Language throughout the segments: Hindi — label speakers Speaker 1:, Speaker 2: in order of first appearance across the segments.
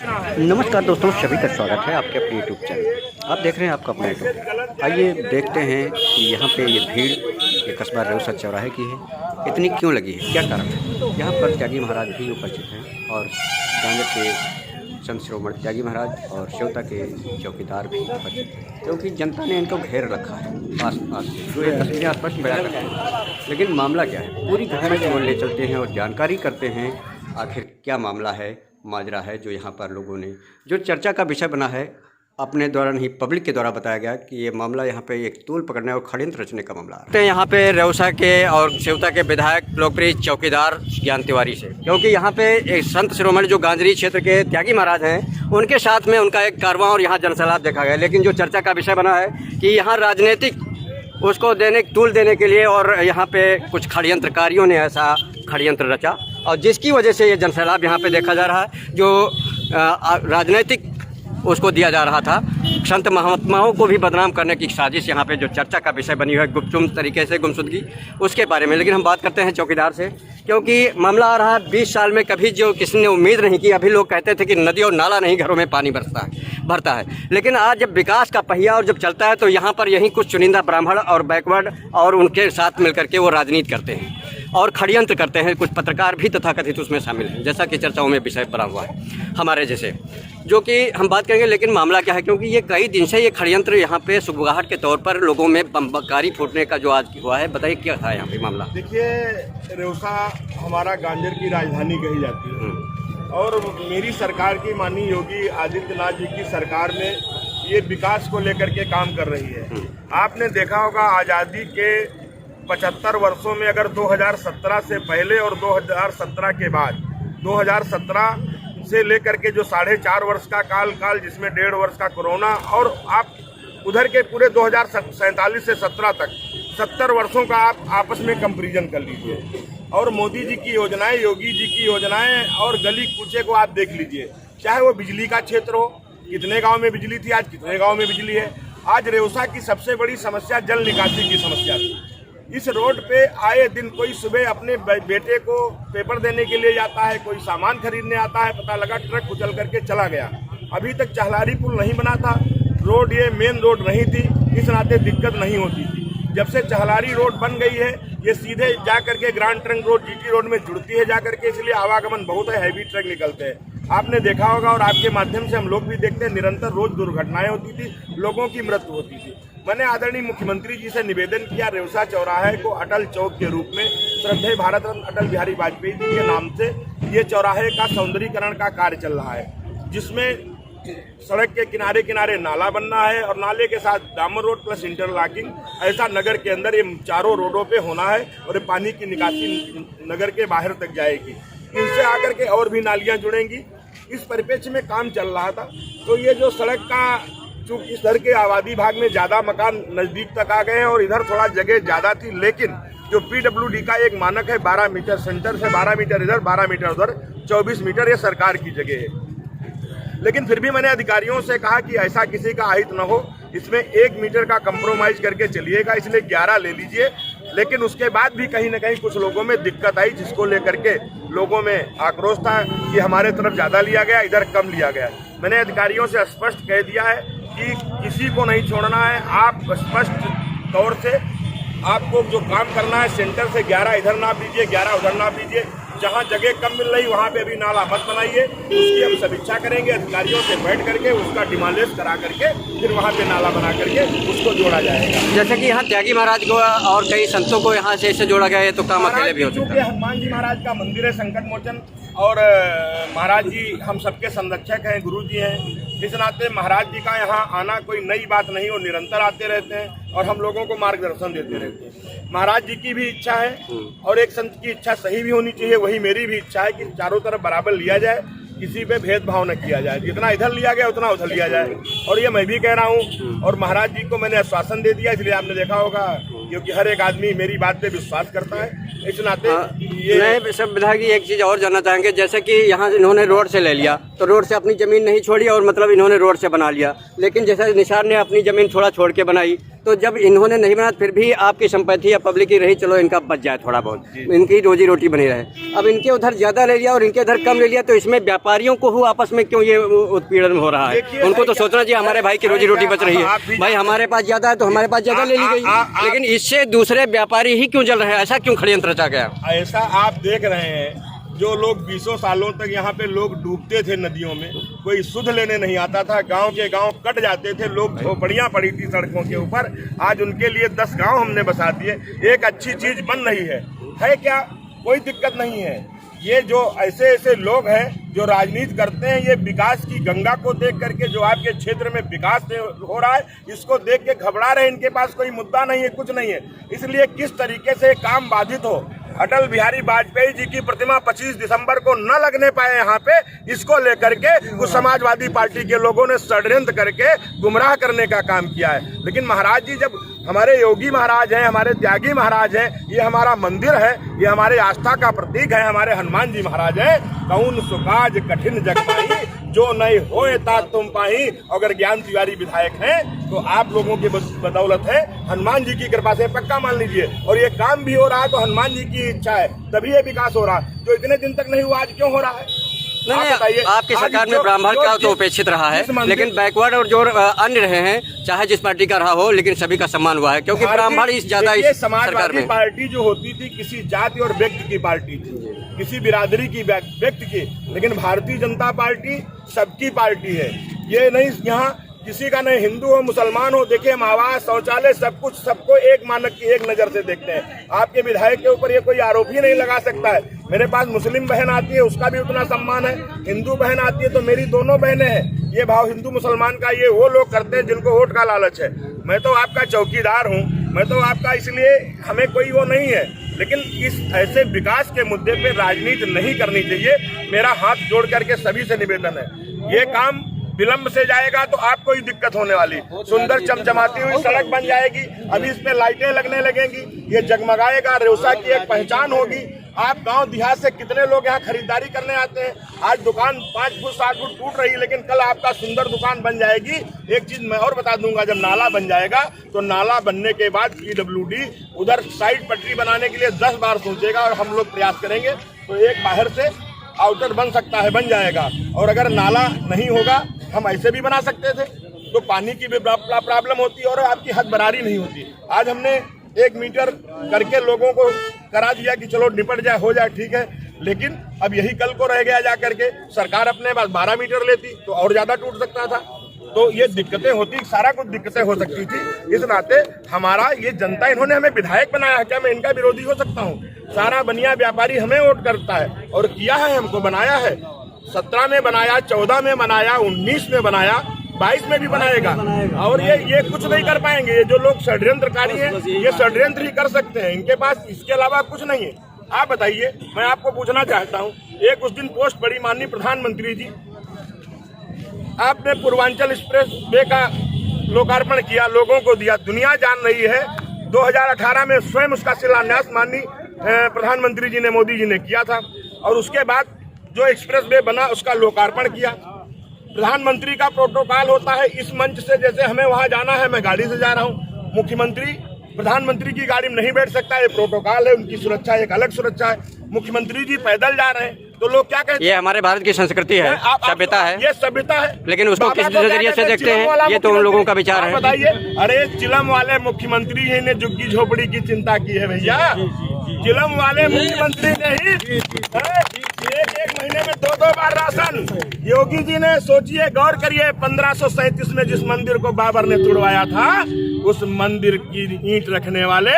Speaker 1: नमस्कार दोस्तों, सभी का स्वागत है आपके अपने यूट्यूब चैनल। आप देख रहे हैं आपका अपना यूट्यूब। आइए देखते हैं कि यहाँ पे ये भीड़ ये कस्बा रेउसा चौराहे की है, इतनी क्यों लगी है, क्या कारण है। यहाँ पर त्यागी महाराज भी उपस्थित हैं और गांजर के संत शिरोमणि त्यागी महाराज और सेवता के चौकीदार भी उपस्थित हैं, क्योंकि जनता ने इनको घेर रखा है आस पास से, जो ये तस्वीरें स्पष्ट बयां करते हैं। लेकिन मामला क्या है, पूरी घटना की ओर ले चलते हैं और जानकारी करते हैं आखिर क्या मामला है, माजरा है जो यहाँ पर लोगों ने जो चर्चा का विषय बना है। अपने द्वारा नहीं, पब्लिक के द्वारा बताया गया कि ये मामला यहाँ पे एक तूल पकड़ने और षड्यंत्र रचने का मामला है। यहाँ पे रेउसा के और सेवता के विधायक लोकप्रिय चौकीदार ज्ञान तिवारी से, क्योंकि यहाँ पे एक संत शिरोमणि जो गांजरी क्षेत्र के त्यागी महाराज हैं, उनके साथ में उनका एक कारवां और यहाँ जनसैलाब देखा गया। लेकिन जो चर्चा का विषय बना है कि यहाँ राजनीतिक उसको तूल देने के लिए और यहाँ पे कुछ षड्यंत्रकारियों ने ऐसा षड्यंत्र रचा और जिसकी वजह से ये जनसैलाब यहाँ पे देखा जा रहा है। जो राजनीतिक उसको दिया जा रहा था, संत महात्माओं को भी बदनाम करने की साजिश यहाँ पे जो चर्चा का विषय बनी है, गुपचुप तरीके से गुमशुदगी उसके बारे में। लेकिन हम बात करते हैं चौकीदार से, क्योंकि मामला आ रहा है 20 साल में कभी जो किसी ने उम्मीद नहीं की। अभी लोग कहते थे कि नदी और नाला नहीं, घरों में पानी भरता है। लेकिन आज जब विकास का पहिया और जब चलता है तो यहाँ पर यही कुछ चुनिंदा ब्राह्मण और बैकवर्ड और उनके साथ मिलकर के वो राजनीति करते हैं और षड्यंत्र करते हैं। कुछ पत्रकार भी तथाकथित उसमें शामिल हैं, जैसा कि चर्चाओं में विषय बना हुआ है हमारे जैसे, जो कि हम बात करेंगे। लेकिन मामला क्या है, क्योंकि ये कई दिन से ये षड्यंत्र यहाँ पे सुगबुगाहट के तौर पर लोगों में बमबारी फूटने का जो आज हुआ है, बताइए क्या था यहाँ पे मामला।
Speaker 2: देखिए, रेउसा हमारा गांजर की राजधानी कही जाती है और मेरी सरकार की माननीय योगी आदित्यनाथ जी की सरकार में ये विकास को लेकर के काम कर रही है। आपने देखा होगा आज़ादी के 75 वर्षों में अगर 2017 से पहले और 2017 के बाद, 2017 से लेकर के जो 4.5 वर्ष का काल जिसमें 1.5 वर्ष का कोरोना और आप उधर के पूरे 2047 से 17 तक 70 वर्षों का आप आपस में कंपैरिजन कर लीजिए। और मोदी जी की योजनाएं, योगी जी की योजनाएं और गली कूचे को आप देख लीजिए। चाहे वो बिजली का क्षेत्र हो, कितने गांव में बिजली थी, आज कितने गांव में बिजली है। आज रेउसा की सबसे बड़ी समस्या जल निकासी की समस्या थी। इस रोड पे आए दिन कोई सुबह अपने बेटे को पेपर देने के लिए जाता है, कोई सामान खरीदने आता है, पता लगा ट्रक कुचल करके चला गया। अभी तक चहलारी पुल नहीं बना था, रोड ये मेन रोड नहीं थी, इस नाते दिक्कत नहीं होती थी। जब से चहलारी रोड बन गई है, ये सीधे जा करके grand trunk road GT road में जुड़ती है जा करके, इसलिए आवागमन बहुत है, हैवी ट्रक निकलते हैं। आपने देखा होगा और आपके माध्यम से हम लोग भी देखते हैं, निरंतर रोज दुर्घटनाएं होती थी, लोगों की मृत्यु होती थी। मैंने आदरणीय मुख्यमंत्री जी से निवेदन किया, रेउसा चौराहे को अटल चौक के रूप में श्रद्धेय भारत रत्न अटल बिहारी वाजपेयी जी के नाम से ये चौराहे का सौंदर्यीकरण का कार्य चल रहा है, जिसमें सड़क के किनारे किनारे नाला बनना है और नाले के साथ डामर रोड प्लस इंटरलॉकिंग। ऐसा नगर के अंदर ये चारों रोडों पे होना है और पानी की निकासी नगर के बाहर तक जाएगी। इनसे आकर के और भी नालियां जुड़ेंगी। इस परिप्रेक्ष्य में काम चल रहा था। तो ये जो सड़क का, चूंकि इस तरह के आबादी भाग में ज़्यादा मकान नज़दीक तक आ गए हैं और इधर थोड़ा जगह ज़्यादा थी, लेकिन जो PWD का एक मानक है 12 मीटर, सेंटर से 12 मीटर इधर, 12 मीटर उधर, 24 मीटर, ये सरकार की जगह है। लेकिन फिर भी मैंने अधिकारियों से कहा कि ऐसा किसी का अहित न हो, इसमें 1 मीटर का कंप्रोमाइज करके चलिएगा, इसलिए 11 ले लीजिए। लेकिन उसके बाद भी कहीं ना कहीं कुछ लोगों में दिक्कत आई, जिसको लेकर के लोगों में आक्रोश था कि हमारे तरफ ज़्यादा लिया गया, इधर कम लिया गया। मैंने अधिकारियों से स्पष्ट कह दिया है कि किसी को नहीं छोड़ना है। आप स्पष्ट तौर से आपको जो काम करना है, सेंटर से 11 इधर नाप लीजिए, 11 उधर नाप लीजिए। जहाँ जगह कम मिल रही वहाँ पे अभी नाला मत बनाइए, उसकी हम समीक्षा करेंगे अधिकारियों से बैठ करके, उसका डिमालिश करा करके फिर वहाँ पे नाला बना करके उसको जोड़ा जाएगा।
Speaker 1: जैसे कि यहाँ त्यागी महाराज को और कई संतों को यहाँ से इससे जोड़ा गया है, तो काम अकेले भी हो सकता है।
Speaker 2: हनुमान जी महाराज का मंदिर है, संकट मोचन, और महाराज जी हम सबके संरक्षक हैं, गुरु जी हैं। इस नाते महाराज जी का यहाँ आना कोई नई बात नहीं, वो निरंतर आते रहते हैं और हम लोगों को मार्गदर्शन देते रहते हैं। महाराज जी की भी इच्छा है और एक संत की इच्छा सही भी होनी चाहिए, वही मेरी भी इच्छा है कि चारों तरफ बराबर लिया जाए, किसी पे भेदभाव न किया जाए, जितना इधर लिया गया उतना उधर लिया जाए। और ये मैं भी कह रहा हूँ और महाराज जी को मैंने आश्वासन दे दिया, इसलिए आपने देखा होगा, क्योंकि हर एक आदमी मेरी बात पे विश्वास करता है। इस नाते
Speaker 1: ये सब विधायक एक चीज़ और जानना चाहेंगे, जैसे कि यहाँ इन्होंने रोड से ले लिया तो रोड से अपनी ज़मीन नहीं छोड़ी और मतलब इन्होंने रोड से बना लिया। लेकिन जैसे निसार ने अपनी ज़मीन थोड़ा छोड़ के बनाई, तो जब इन्होंने नहीं बनाया फिर भी आपकी संपत्ति या पब्लिक की रही, चलो इनका बच जाए थोड़ा बहुत, इनकी रोजी रोटी बनी रहे। अब इनके उधर ज़्यादा ले लिया और इनके इधर कम ले लिया, तो इसमें व्यापारियों को हो आपस में क्यों ये उत्पीड़न हो रहा है? उनको तो सोचना चाहिए हमारे भाई की रोजी रोटी बच रही है, भाई हमारे पास ज़्यादा है तो हमारे पास ज़्यादा ले ली गई, लेकिन इससे दूसरे व्यापारी ही क्यों जल रहे हैं? ऐसा क्यों षड्यंत्र रचा गया?
Speaker 2: ऐसा आप देख रहे हैं, जो लोग 20 सालों तक यहाँ पे लोग डूबते थे नदियों में, कोई सुध लेने नहीं आता था, गांव के गांव कट जाते थे, लोग झोपड़ियां पड़ी थी सड़कों के ऊपर, आज उनके लिए 10 गांव हमने बसा दिए। एक अच्छी चीज बन रही है क्या? कोई दिक्कत नहीं है। ये जो ऐसे ऐसे लोग हैं जो राजनीति करते हैं, ये विकास की गंगा को देख करके, जो आपके क्षेत्र में विकास हो रहा है, इसको देख के घबरा रहे हैं। इनके पास कोई मुद्दा नहीं है, कुछ नहीं है। इसलिए किस तरीके से काम बाधित हो, अटल बिहारी वाजपेयी जी की प्रतिमा 25 दिसंबर को न लगने पाए यहाँ पे, इसको लेकर के कुछ समाजवादी पार्टी के लोगों ने षड्यंत्र करके गुमराह करने का काम किया है। लेकिन महाराज जी, जब हमारे योगी महाराज हैं, हमारे त्यागी महाराज हैं, ये हमारा मंदिर है, ये हमारे आस्था का प्रतीक है, हमारे हनुमान जी महाराज हैं। कौन सुकाज कठिन जग पाई, जो नहीं होए ता तुम पाई। अगर ज्ञान तिवारी विधायक हैं तो आप लोगों की बदौलत है, हनुमान जी की कृपा से पक्का मान लीजिए। और ये काम भी हो रहा है तो हनुमान जी की इच्छा है, तभी ये विकास हो रहा है। जो इतने दिन तक नहीं हुआ, आज क्यों हो रहा है?
Speaker 1: नहीं, आपकी सरकार में ब्राह्मण का तो उपेक्षित रहा है, लेकिन बैकवर्ड और जो अन्य रहे हैं, चाहे जिस पार्टी का रहा हो, लेकिन सभी का सम्मान हुआ है, क्योंकि ब्राह्मण इस ज्यादा इस सरकार में।
Speaker 2: पार्टी जो होती थी किसी जाति और व्यक्ति की पार्टी थी, किसी बिरादरी की व्यक्ति की, लेकिन भारतीय जनता पार्टी सबकी पार्टी है। ये नहीं यहाँ किसी का नहीं, हिंदू हो मुसलमान हो, देखिए हम आवास शौचालय सब कुछ सबको एक मानक की एक नजर से देखते हैं। आपके विधायक के ऊपर ये कोई आरोप ही नहीं लगा सकता है। मेरे पास मुस्लिम बहन आती है, उसका भी उतना सम्मान है, हिंदू बहन आती है तो मेरी दोनों बहनें हैं। ये भाव हिंदू मुसलमान का ये वो लोग करते हैं जिनको वोट का लालच है। मैं तो आपका चौकीदार हूँ, मैं तो आपका, इसलिए हमें कोई वो नहीं है। लेकिन इस ऐसे विकास के मुद्दे पे राजनीति नहीं करनी चाहिए। मेरा हाथ जोड़ करके सभी से निवेदन है, ये काम विलंब से जाएगा तो आपको ही दिक्कत होने वाली। सुंदर चमचमाती हुई सड़क बन जाएगी, अभी इस पे लाइटें लगने लगेंगी, ये जगमगाएगा, रेउसा की एक पहचान होगी। आप गांव देहात से कितने लोग यहाँ खरीदारी करने आते हैं। आज दुकान 5 फुट 7 फुट टूट रही है, लेकिन कल आपका सुंदर दुकान बन जाएगी। एक चीज मैं और बता दूंगा, जब नाला बन जाएगा तो नाला बनने के बाद PWD उधर साइड पटरी बनाने के लिए 10 बार सोचेगा, और हम लोग प्रयास करेंगे तो एक बाहर से आउटर बन सकता है, बन जाएगा। और अगर नाला नहीं होगा, हम ऐसे भी बना सकते थे, तो पानी की भी प्रॉब्लम होती और आपकी हद बरारी नहीं होती। आज हमने 1 मीटर करके लोगों को करा दिया कि चलो निपट जाए, हो जाए, ठीक है। लेकिन अब यही कल को रह गया, जा करके सरकार अपने पास 12 मीटर लेती तो और ज्यादा टूट सकता था। तो ये दिक्कतें होती, सारा कुछ दिक्कतें हो सकती थी। इस नाते हमारा ये जनता, इन्होंने हमें विधायक बनाया है, क्या मैं इनका विरोधी हो सकता हूँ? सारा बनिया व्यापारी हमें वोट करता है और किया है, हमको बनाया है। 17 में बनाया, 14 में बनाया, 19 में बनाया, 22 में भी बनाएगा। और ये कुछ नहीं कर पाएंगे। ये जो लोग षड्यंत्रकारी हैं, ये षड्यंत्र ही कर सकते हैं, इनके पास इसके अलावा कुछ नहीं है। आप बताइए, मैं आपको पूछना चाहता हूँ, एक उस दिन पोस्ट पड़ी, माननीय प्रधानमंत्री जी, आपने पूर्वांचल एक्सप्रेस वे का लोकार्पण किया, लोगों को दिया, दुनिया जान रही है। 2018 में स्वयं उसका शिलान्यास माननीय प्रधानमंत्री जी ने, मोदी जी ने किया था। और उसके बाद जो एक्सप्रेस वे बना, उसका लोकार्पण किया। प्रधानमंत्री का प्रोटोकॉल होता है, इस मंच से जैसे हमें वहां जाना है, मैं गाड़ी से जा रहा हूं, मुख्यमंत्री प्रधानमंत्री की गाड़ी में नहीं बैठ सकता, ये प्रोटोकॉल है, उनकी सुरक्षा एक अलग सुरक्षा है। मुख्यमंत्री जी पैदल जा रहे हैं तो लोग क्या कहते हैं?
Speaker 1: ये हमारे भारत की संस्कृति है, सभ्यता है,
Speaker 2: ये सभ्यता है,
Speaker 1: लेकिन उसको किस नजरिए से देखते हैं, ये तो उन लोगों का विचार है। बताइए,
Speaker 2: अरे चिलम वाले मुख्यमंत्री जी ने झुग्गी झोपड़ी की चिंता की है भैया। चिलम वाले मुख्यमंत्री ने ही एक महीने में 2 बार राशन। योगी जी ने, सोचिए, गौर करिए, 1537 में जिस मंदिर को बाबर ने तुड़वाया था, उस मंदिर की ईंट रखने वाले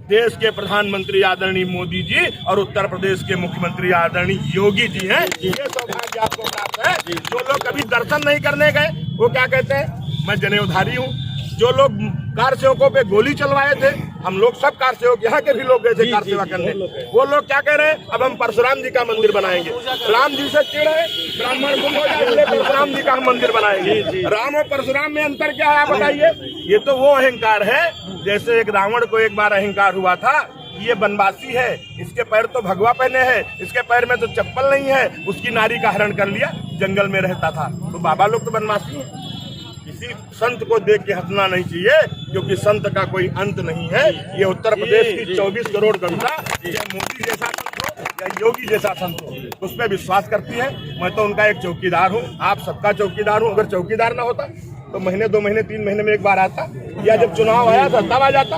Speaker 2: देश के प्रधानमंत्री आदरणीय मोदी जी और उत्तर प्रदेश के मुख्यमंत्री आदरणीय योगी जी हैं। ये सौभाग्य आपको प्राप्त है। जो लोग कभी दर्शन नहीं करने गए, वो क्या कहते हैं, मैं जनेऊधारी हूँ। जो लोग कार सेवकों पे गोली चलवाए थे, हम लोग सब कार सेवक, यहाँ के भी लोग गए थे कार सेवा करने, वो लोग क्या कह रहे हैं, अब हम परशुराम जी का मंदिर बनाएंगे। राम जी से चिढ़ है, ब्राह्मण गुम हो जाए, परशुराम जी का हम मंदिर बनाएंगे। राम और परशुराम में अंतर क्या है, आप बताइए? ये तो वो अहंकार है, जैसे एक रावण को एक बार अहंकार हुआ था, ये बनवासी है, इसके पैर तो भगवा पहने हैं, इसके पैर में तो चप्पल नहीं है, उसकी नारी का हरण कर लिया। जंगल में रहता था, तो बाबा लोग तो बनवासी हैं। किसी संत को देख के हंसना नहीं चाहिए, क्योंकि संत का कोई अंत नहीं है। ये उत्तर प्रदेश की 24 करोड़ जनता, या मोदी जैसा संत हो या योगी जैसा संत हो, उस पर विश्वास करती है। मैं तो उनका एक चौकीदार हूँ, आप सबका चौकीदार हूँ। अगर चौकीदार ना होता तो महीने 2 महीने 3 महीने में एक बार आता, या जब चुनाव आया था तब आ जाता।